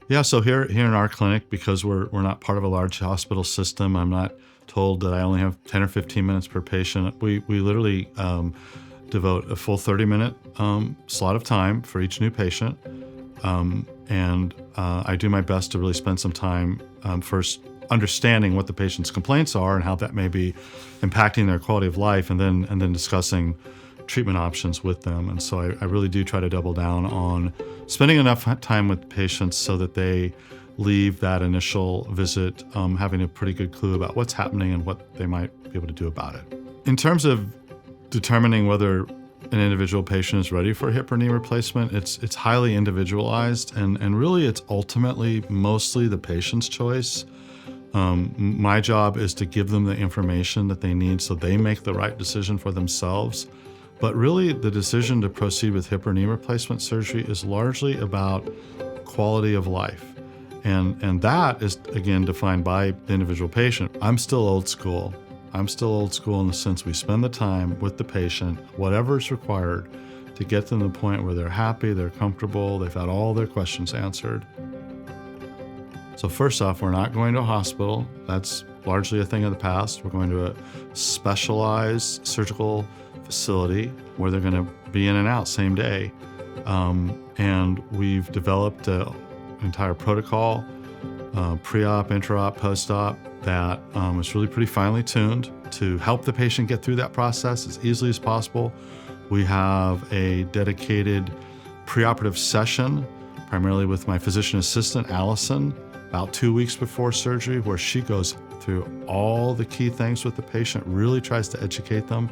Yeah, so here in our clinic, because we're not part of a large hospital system, I'm not told that I only have 10 or 15 minutes per patient. We literally devote a full 30-minute slot of time for each new patient. And I do my best to really spend some time first understanding what the patient's complaints are and how that may be impacting their quality of life, and then discussing treatment options with them. And so I really do try to double down on spending enough time with patients so that they leave that initial visit having a pretty good clue about what's happening and what they might be able to do about it. In terms of determining whether an individual patient is ready for a hip or knee replacement, it's highly individualized, and really it's ultimately mostly the patient's choice. My job is to give them the information that they need so they make the right decision for themselves. But really, the decision to proceed with hip or knee replacement surgery is largely about quality of life. And that is, again, defined by the individual patient. I'm still old school. I'm still old school in the sense we spend the time with the patient, whatever is required, to get them to the point where they're happy, they're comfortable, they've had all their questions answered. So first off, we're not going to a hospital. That's largely a thing of the past. We're going to a specialized surgical facility where they're going to be in and out same day. And we've developed an entire protocol, pre-op, intra-op, post-op, that is really pretty finely tuned to help the patient get through that process as easily as possible. We have a dedicated preoperative session, primarily with my physician assistant, Allison, about 2 weeks before surgery, where she goes through all the key things with the patient, really tries to educate them.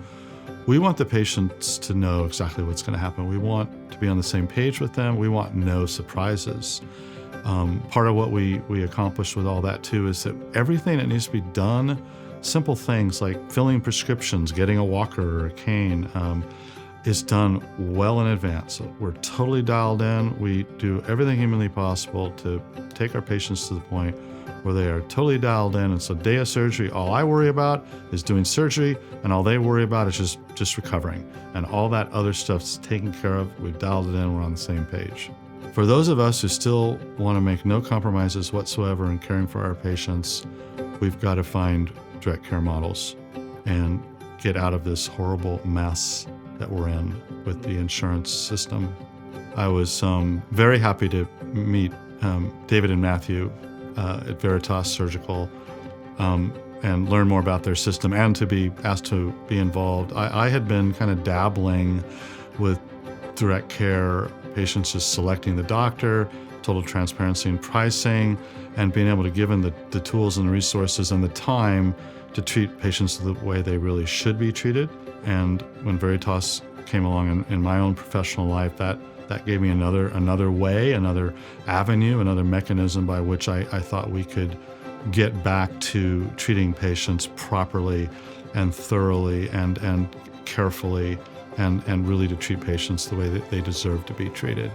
We want the patients to know exactly what's going to happen. We want to be on the same page with them. We want no surprises. Part of what we accomplish with all that too is that everything that needs to be done, simple things like filling prescriptions, getting a walker or a cane, is done well in advance. So we're totally dialed in. We do everything humanly possible to take our patients to the point where they are totally dialed in. And so day of surgery, all I worry about is doing surgery, and all they worry about is just recovering. And all that other stuff's taken care of. We've dialed it in. We're on the same page. For those of us who still want to make no compromises whatsoever in caring for our patients, we've got to find direct care models and get out of this horrible mess that we're in with the insurance system. I was very happy to meet David and Matthew at Veritas Surgical and learn more about their system and to be asked to be involved. I had been kind of dabbling with direct care, patients just selecting the doctor, total transparency in pricing, and being able to give them the tools and the resources and the time to treat patients the way they really should be treated. And when Veritas came along in my own professional life, that gave me another way, another avenue, another mechanism by which I thought we could get back to treating patients properly and thoroughly and carefully and really to treat patients the way that they deserve to be treated.